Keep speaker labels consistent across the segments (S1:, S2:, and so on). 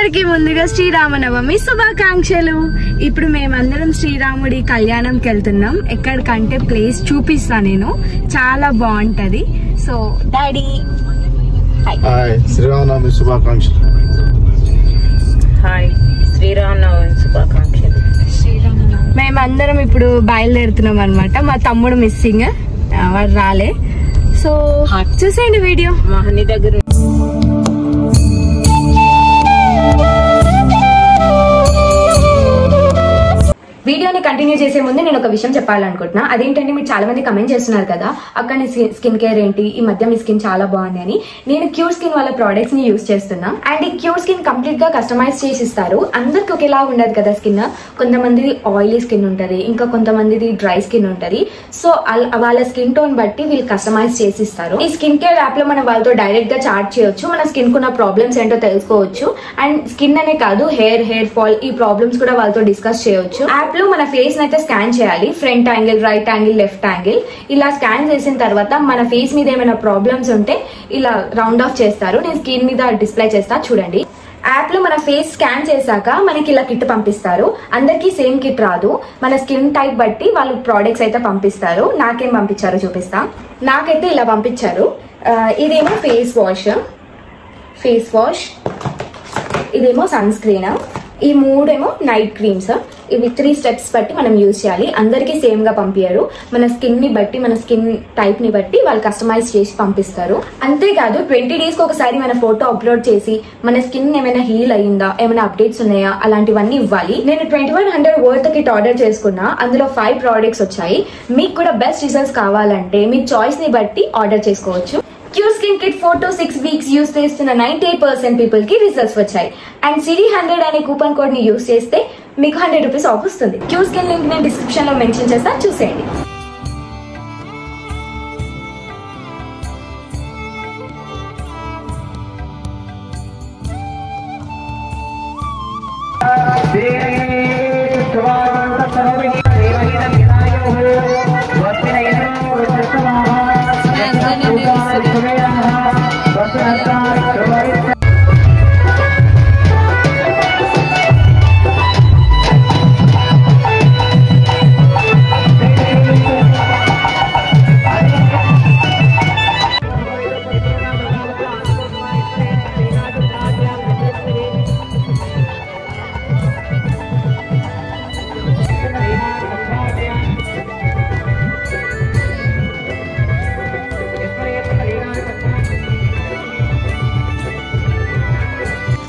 S1: అందరికీ ముందుగా శ్రీరామనవమి శుభాకాంక్షలు. ఇప్పుడు మేమందరం శ్రీరాముడి కళ్యాణంకి వెళ్తున్నాం. ఎక్కడికంటే ప్లేస్ చూపిస్తా నేను, చాలా బాగుంటది. సో డాడీ
S2: హాయ్, శ్రీరామనవమి శుభాకాంక్షలు.
S3: హాయ్, శ్రీరామనవమి శుభాకాంక్షలు.
S1: మేమందరం ఇప్పుడు బయలుదేరుతున్నాం అనమాట. మా తమ్ముడు మిస్సింగ్, వాడు రాలే. సో చూసేయండి వీడియో.
S3: మహని దగ్గర
S1: వీడియోని కంటిన్యూ చేసే ముందు నేను ఒక విషయం చెప్పాలనుకుంటున్నా. అదేంటంటే మీరు చాలా మంది కమెంట్ చేస్తున్నారు కదా, అక్క నీ స్కిన్ కేర్ ఏంటి, ఈ మధ్య మీ స్కిన్ చాలా బాగుంది అని. నేను క్యూర్ స్కిన్ వాళ్ళ ప్రోడక్ట్స్ ని యూజ్ చేస్తున్నా. అండ్ ఈ క్యూర్ స్కిన్ కంప్లీట్ గా కస్టమైజ్ చేసి ఇస్తారు. అందరికి ఒకేలా ఉండదు కదా స్కిన్. కొంతమందిది ఆయిలీ స్కిన్ ఉంటది, ఇంకా కొంతమందిది డ్రై స్కిన్ ఉంటది. సో వాళ్ళ స్కిన్ టోన్ బట్టి వీళ్ళు కస్టమైజ్ చేసి ఇస్తారు. ఈ స్కిన్ కేర్ యాప్ లో మనం వాళ్ళతో డైరెక్ట్ గా చాట్ చేయొచ్చు, మన స్కిన్ కున్న ప్రాబ్లమ్స్ ఏంటో తెలుసుకోవచ్చు. అండ్ స్కిన్ అనే కాదు, హెయిర్ ఫాల్ ఈ ప్రాబ్లమ్స్ కూడా వాళ్ళతో డిస్కస్ చేయొచ్చు. యాప్ లో మన ఫేస్ అయితే స్కాన్ చేయాలి. Front angle, right angle, left angle ఇలా స్కాన్ చేసిన తర్వాత మన ఫేస్ మీద ఏమైనా ప్రాబ్లమ్స్ ఉంటే ఇలా రౌండ్ ఆఫ్ చేస్తారు. నేను స్క్రీన్ మీద డిస్ప్లే చేస్తా చూడండి. యాప్ లో మన ఫేస్ స్కాన్ చేశాక మనకి ఇలా కిట్ పంపిస్తారు. అందరికీ సేమ్ కిట్ రాదు, మన స్కిన్ టైప్ బట్టి వాళ్ళు ప్రోడక్ట్స్ అయితే పంపిస్తారు. నాకేం పంపించారో చూపిస్తా. నాకైతే ఇలా పంపించారు. ఇదేమో ఫేస్ వాష్, ఇదేమో సన్ స్క్రీన్, ఈ మూడేమో నైట్ క్రీమ్స్. ఇవి 3 స్టెప్స్ బట్టి మనం యూజ్ చేయాలి. అందరికీ సేమ్ గా పంపించారు. మన స్కిన్ ని బట్టి, మన స్కిన్ టైప్ ని బట్టి వాళ్ళు కస్టమైజ్ చేసి పంపిస్తారు. అంతేకాదు 20 డేస్ కి ఒకసారి మన ఫోటో అప్లోడ్ చేసి మన స్కిన్ ఏమైనా హీల్ అయ్యిందా, ఏమైనా అప్డేట్స్ ఉన్నాయా, అలాంటివన్నీ ఇవ్వాలి. నేను 2100 వర్త్ కిట్ ఆర్డర్ చేసుకున్నా. అందులో 5 ప్రోడక్ట్స్ వచ్చాయి. మీకు కూడా బెస్ట్ రిజల్ట్స్ కావాలంటే మీ చాయిస్ ని బట్టి ఆర్డర్ చేసుకోవచ్చు. Cure skin kit 4 to 6 weeks use చేస్తున్న 98% పీపుల్ కి రిజల్ట్స్ వచ్చాయి. అండ్ సిరి100 అనే కూపన్ కోడ్ ని యూజ్ చేస్తే మీకు 100 రూపీస్ ఆఫ్ వస్తుంది. క్యూర్ స్కిన్ లింక్ నేను డిస్క్రిప్షన్ లో మెన్షన్ చేస్తాను, చూసేయండి.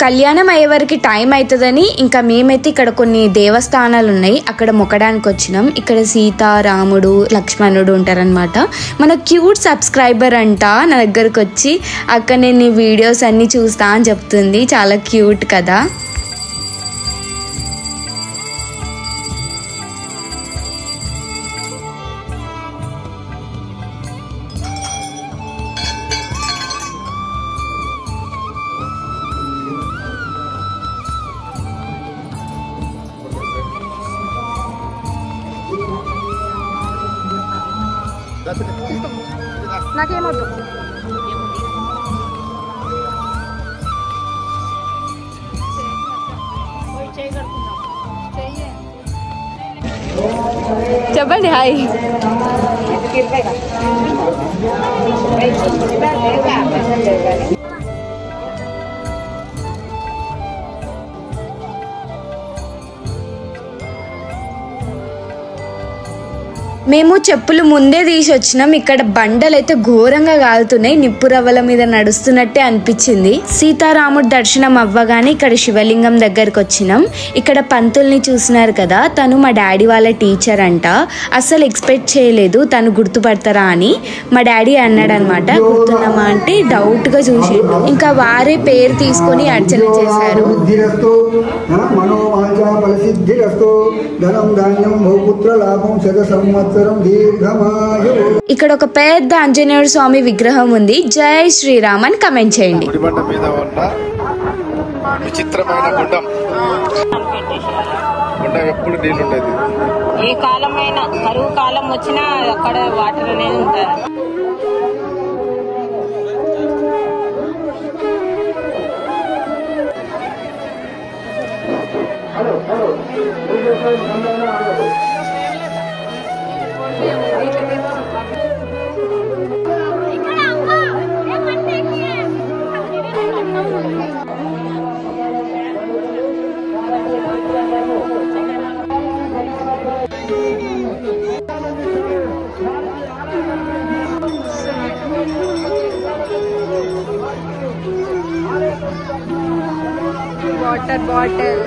S1: కళ్యాణం అయ్యే వరకు టైం అవుతుందని ఇంకా మేమైతే ఇక్కడ కొన్ని దేవస్థానాలు ఉన్నాయి, అక్కడ మొక్కడానికి వచ్చినాం. ఇక్కడ సీత, రాముడు, లక్ష్మణుడు ఉంటారనమాట. మన క్యూట్ సబ్స్క్రైబర్ అంట నా దగ్గరకు వచ్చి అక్కడ నేను ఈ వీడియోస్ అన్ని చూస్తా అని చెప్తుంది. చాలా క్యూట్ కదా. నాకేమొద్దు. చెప్పండి. హాయ్. మేము చెప్పులు ముందే తీసి వచ్చినాం. ఇక్కడ బండలు అయితే ఘోరంగా కాలుతున్నాయి, నిప్పు రవ్వల మీద నడుస్తున్నట్టే అనిపించింది. సీతారాముడు దర్శనం అవ్వగానే ఇక్కడ శివలింగం దగ్గరకు వచ్చినాం. ఇక్కడ పంతుల్ని చూసినారు కదా, తను మా డాడీ వాళ్ళ టీచర్ అంట. అసలు ఎక్స్పెక్ట్ చేయలేదు తను గుర్తుపడతారా అని. మా డాడీ అన్నాడు అనమాట, గుర్తున్నామా అంటే డౌట్ గా చూసిండు. ఇంకా వారే పేరు తీసుకొని అర్చన చేశారు. ఇక్కడ ఒక పెద్ద ఆంజనేయుడు స్వామి విగ్రహం ఉంది. జై శ్రీరామ్ అని కమెంట్ చేయండి.
S3: ఏ కాలమైనా కరువు కాలం వచ్చినా అక్కడ వాటర్ అనేది ఉంటారు.
S1: Water bottle.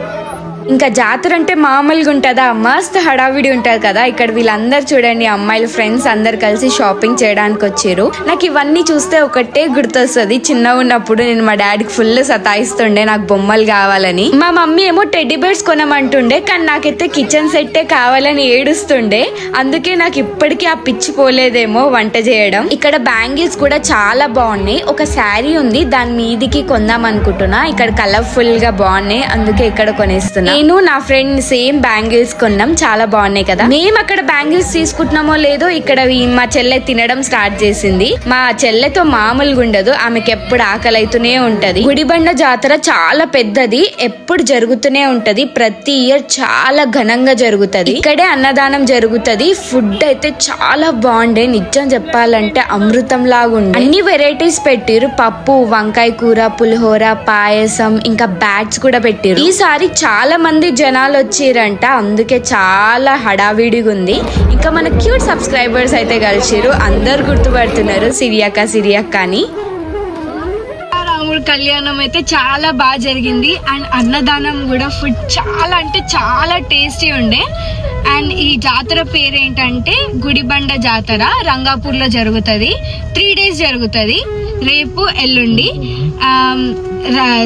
S1: ఇంకా జాతర అంటే మామూలుగా ఉంటుందా, మస్తు హడావిడి ఉంటుంది కదా. ఇక్కడ వీళ్ళందరూ చూడండి, అమ్మాయిలు ఫ్రెండ్స్ అందరు కలిసి షాపింగ్ చేయడానికి వచ్చారు. నాకు ఇవన్నీ చూస్తే ఒకటే గుర్తొస్తుంది, చిన్నగా ఉన్నప్పుడు నేను మా డాడీకి ఫుల్ సతాయిస్తుండే నాకు బొమ్మలు కావాలని. మా మమ్మీ ఏమో టెడ్డీ బేర్స్ కొనమంటుండే, కానీ నాకైతే కిచెన్ సెట్టే కావాలని ఏడుస్తుండే. అందుకే నాకు ఇప్పటికీ ఆ పిచ్చి పోలేదేమో వంట చేయడం. ఇక్కడ బ్యాంగిల్స్ కూడా చాలా బాగున్నాయి. ఒక శారీ ఉంది, దాని మీదికి కొందాం అనుకుంటున్నా. ఇక్కడ కలర్ఫుల్ గా బాగున్నాయి, అందుకే ఇక్కడ కొనేస్తున్నా. నేను నా ఫ్రెండ్ సేమ్ బ్యాంగిల్స్ కొన్నాం, చాలా బాగున్నాయి కదా. మేము అక్కడ బ్యాంగిల్స్ తీసుకుంటున్నామో లేదో ఇక్కడ మా చెల్లె తినడం స్టార్ట్ చేసింది. మా చెల్లెతో మామూలుగా ఉండదు, ఆమెకి ఎప్పుడు ఆకలి అవుతూనే ఉంటది. గుడిబండ జాతర చాలా పెద్దది, ఎప్పుడు జరుగుతూనే ఉంటది. ప్రతి ఇయర్ చాలా ఘనంగా జరుగుతది. ఇక్కడే అన్నదానం జరుగుతది. ఫుడ్ అయితే చాలా బాగుండే, నిజం చెప్పాలంటే అమృతం లాగా ఉండే. అన్ని వెరైటీస్ పెట్టిరు, పప్పు, వంకాయ కూర, పులిహోర, పాయసం, ఇంకా బ్యాట్స్ కూడా పెట్టిరు. ఈసారి చాలా మంది జనాలు వచ్చిరంట, అందుకే చాలా హడావిడిగా ఉంది. ఇంకా మన క్యూట్ సబ్స్క్రైబర్స్ అయితే కలిసిరు, అందరు గుర్తుపడుతున్నారు సిరియక్క అని. రాముడు కళ్యాణం అయితే చాలా బాగా జరిగింది. అండ్ అన్నదానం కూడా ఫుడ్ చాలా అంటే చాలా టేస్టీ ఉండే. అండ్ ఈ జాతర పేరేంటంటే గుడిబండ జాతర, రంగాపూర్ లో జరుగుతుంది. 3 days జరుగుతుంది, రేపు ఎల్లుండి.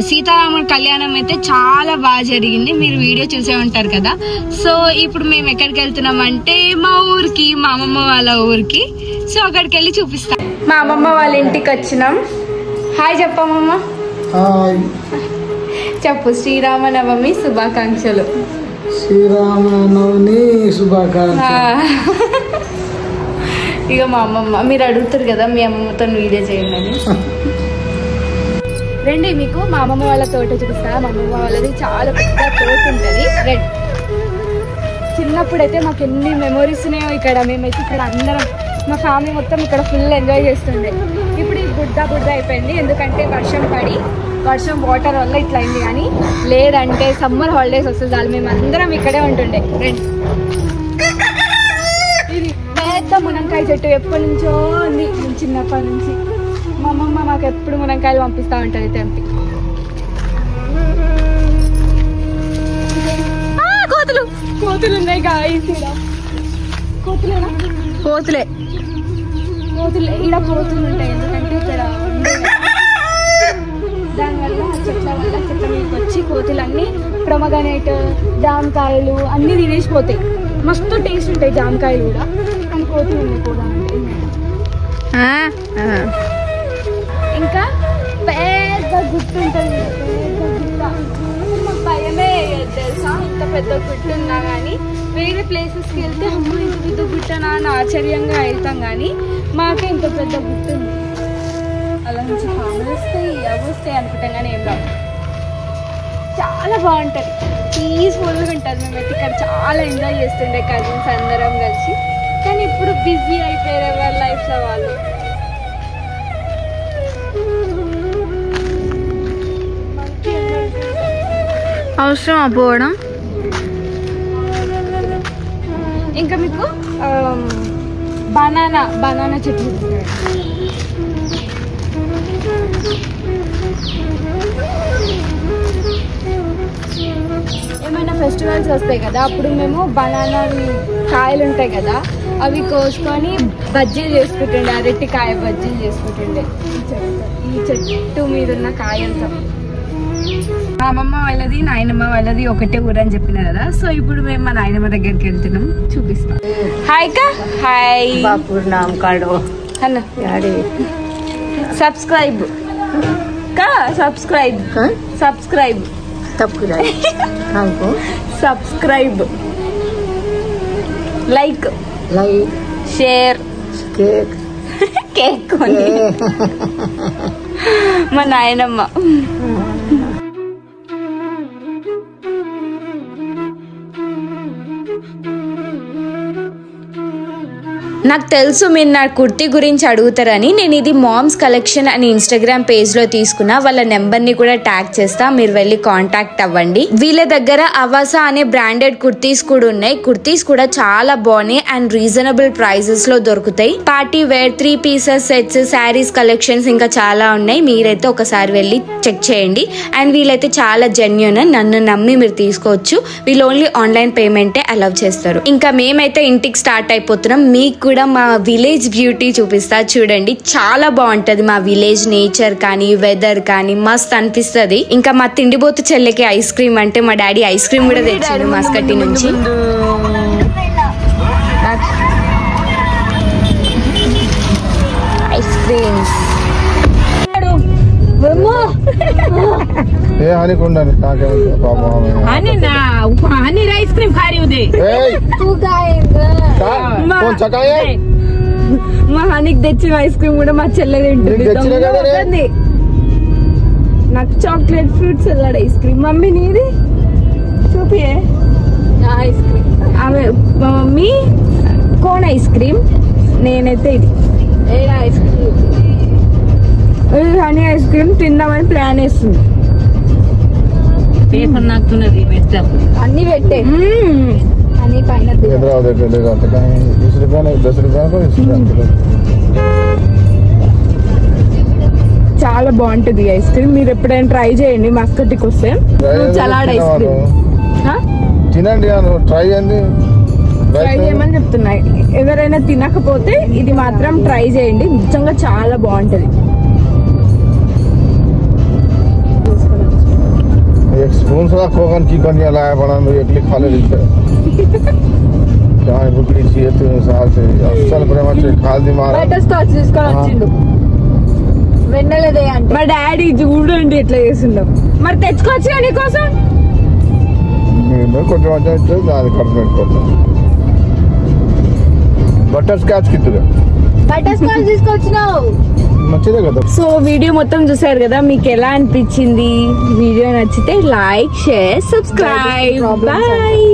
S1: సీతారాముడి కళ్యాణం అయితే చాలా బాగా జరిగింది, మీరు వీడియో చూసే ఉంటారు కదా. సో ఇప్పుడు మేము ఎక్కడికి వెళ్తున్నాం అంటే మా ఊరికి, మా అమ్మమ్మ వాళ్ళ ఊరికి. సో అక్కడికి వెళ్ళి చూపిస్తాం. మా అమ్మమ్మ వాళ్ళ ఇంటికి వచ్చినాం. హాయ్ చెప్పమ్మమ్మ. చెప్పు, శ్రీరామనవమి శుభాకాంక్షలు.
S4: శ్రీరామనవమి శుభాకాంక్షలు.
S1: ఇక మా అమ్మమ్మ, మీరు అడుగుతారు కదా మీ అమ్మమ్మతో వీడియో చేయండి. రండి, మీకు మా అమ్మమ్మ వాళ్ళ తోట చూపిస్తా. మా అమ్మమ్మ వాళ్ళది చాలా పెద్ద తోట ఉంటుంది. రెడ్ చిన్నప్పుడైతే మాకు ఎన్ని మెమొరీస్ ఉన్నాయో ఇక్కడ. మేమైతే ఇక్కడ అందరం, మా ఫ్యామిలీ మొత్తం ఇక్కడ ఫుల్ ఎంజాయ్ చేస్తుండే. ఇప్పుడు ఈ బుడ్డ అయిపోయింది, ఎందుకంటే వర్షం వాటర్ వల్ల ఇట్లా అయింది. కానీ లేదంటే సమ్మర్ హాలిడేస్ వస్తుంది చాలు మేము అందరం ఇక్కడే ఉంటుండే. రండి, ఇది పెద్ద మునంకాయ చెట్టు ఎప్పటి నుంచో ఉంది, చిన్నప్పటి నుంచి. మా అమ్మమ్మ మాకు ఎప్పుడు మునంకాయలు పంపిస్తూ ఉంటుంది తెంపి. కోతులు ఉన్నాయి గాయస్, కోతులే ఈడ కోతులు ఉంటాయి. ఎందుకంటే ఇక్కడ దానివల్ల చెట్ల మీదకి వచ్చి కోతులన్నీ ప్రొమగనేట్, జామకాయలు అన్నీ తినేసిపోతాయి. మస్తు టేస్ట్ ఉంటాయి జామకాయలు కూడా, కానీ కోతులు ఉన్నాయి కూడా. ఇంకా పెద్ద గుట్టు ఉంటుంది, మాకు భయమే తెలుసా, ఇంత పెద్ద గుట్టు ఉన్నా కానీ. వేరే ప్లేసెస్కి వెళ్తే అమ్మ ఇంత పెద్ద గుట్టనా అని ఆశ్చర్యంగా వెళ్తాం, కానీ మాకే ఇంత పెద్ద గుట్టు ఉంది. అలా నుంచి పాములు వస్తాయి, అవి వస్తాయి అనుకుంటాం, కానీ ఏం రావు. చాలా బాగుంటుంది, పీస్ఫుల్గా ఉంటుంది. మేమైతే ఇక్కడ చాలా ఎంజాయ్ చేస్తుండే కజిన్స్ అందరం కలిసి. కానీ ఇప్పుడు బిజీ అయిపోయారు ఎవరి లైఫ్లో వాళ్ళు. అవసరం పోవడం. ఇంకా మీకు బనానా చెట్లు ఏమైనా ఫెస్టివల్స్ వస్తాయి కదా, అప్పుడు మేము బనానా కాయలు ఉంటాయి కదా, అవి కోసుకొని బజ్జీలు చేసుకుంటుండే, అరటికాయ బజ్జీలు చేసుకుంటుండే. ఈ చెట్టు మీద ఉన్న కాయలతో. మా అమ్మమ్మ వాళ్ళది, నాయనమ్మ వాళ్ళది ఒకటే ఊరు అని చెప్పిన కదా. సో ఇప్పుడు మేము మా నాయనమ్మ దగ్గరికి వెళ్తున్నాం, చూపిస్తాం. హాయ్ కా. హాయ్ అన్న. సబ్స్క్రైబ్ కా, subscribe subscribe, like share, cake మా నాయనమ్మ. నాకు తెలుసు మీరు నా కుర్తీ గురించి అడుగుతారని నేను ఇది మామ్స్ కలెక్షన్ అని ఇన్స్టాగ్రామ్ పేజ్ లో తీసుకున్నా. వాళ్ళ నెంబర్ ని కూడా ట్యాగ్ చేస్తా, మీరు వెళ్ళి కాంటాక్ట్ అవ్వండి. వీళ్ళ దగ్గర అవాసా అనే బ్రాండెడ్ కుర్తీస్ కూడా ఉన్నాయి. కుర్తీస్ కూడా చాలా బాగున్నాయి అండ్ రీజనబుల్ ప్రైజెస్ లో దొరుకుతాయి. Party wear 3 pieces sets, saris collections ఇంకా చాలా ఉన్నాయి. మీరైతే ఒకసారి వెళ్ళి చెక్ చేయండి. అండ్ వీళ్ళైతే చాలా జెన్యూన్, నన్ను నమ్మి మీరు తీసుకోవచ్చు. వీళ్ళు ఓన్లీ ఆన్లైన్ పేమెంటే అలౌ చేస్తారు. ఇంకా మేమైతే ఇంటికి స్టార్ట్ అయిపోతున్నాం. మీకు కూడా మా విలేజ్ బ్యూటీ చూపిస్తా చూడండి. చాలా బాగుంటది మా విలేజ్ నేచర్ కానీ వెదర్ కానీ మస్త్ అనిపిస్తుంది. ఇంకా మా తిండిపోతు చెల్లెకి ఐస్ క్రీమ్ అంటే మా డాడీ ఐస్ క్రీమ్ కూడా తెచ్చాడు మస్కట్టి నుంచి. ఐస్ క్రీమ్స్
S3: आइस क्रीम खा रही हूँ
S1: మా హనీకి తెచ్చిన ఐస్ క్రీమ్ కూడా మా చెల్లె తింటుంది. నాకు chocolate fruit salad ice cream. Mummy నీది చూపియే ఐస్ క్రీమ్. ఆమె మా మమ్మీ కోన్ ఐస్ క్రీమ్, నేనైతే ఇది ice cream honey ice cream తిందామని ప్లాన్ వేస్తుంది.
S3: పేపర్ నాకుతున్నది
S1: అన్ని పెట్టే అన్ని పైన చాలా బాగుంటది ఐస్ క్రీమ్. మీరు ఎప్పుడైనా ట్రై చేయండి మస్కట్కి వస్తే. సలాడ్ ఐస్ క్రీమ్
S2: తినండి, ట్రై చేయండి.
S1: ట్రై చేయమని చెప్తున్నాయి. ఎవరైనా తినకపోతే ఇది మాత్రం ట్రై చేయండి, నిజంగా చాలా బాగుంటది.
S2: एक स्पून सा खोगन की कन्या लाया बना में एक लिख खाले दिखते जहाँ रुपये चाहिए तो साल से असल प्रेम से खाल दी मारा
S1: బటర్ స్కాచ్ తీసుకొని వచ్చిండు. వెన్నెలదే అంటే మా డాడీ చూడండి ఎట్లా చేసిండు. మరి తెచ్చుకోవచ్చు నీ కోసం.
S2: मैं कुछ वजह से दाल करने को बटर स्कॉच कितने
S1: బటర్ స్కాచ్ తీసుకొచ్చినావు.
S2: మంచిదే కదా.
S1: సో వీడియో మొత్తం చూసారు కదా, మీకు ఎలా అనిపించింది? వీడియో నచ్చితే లైక్, షేర్, సబ్స్క్రైబ్. బాయ్.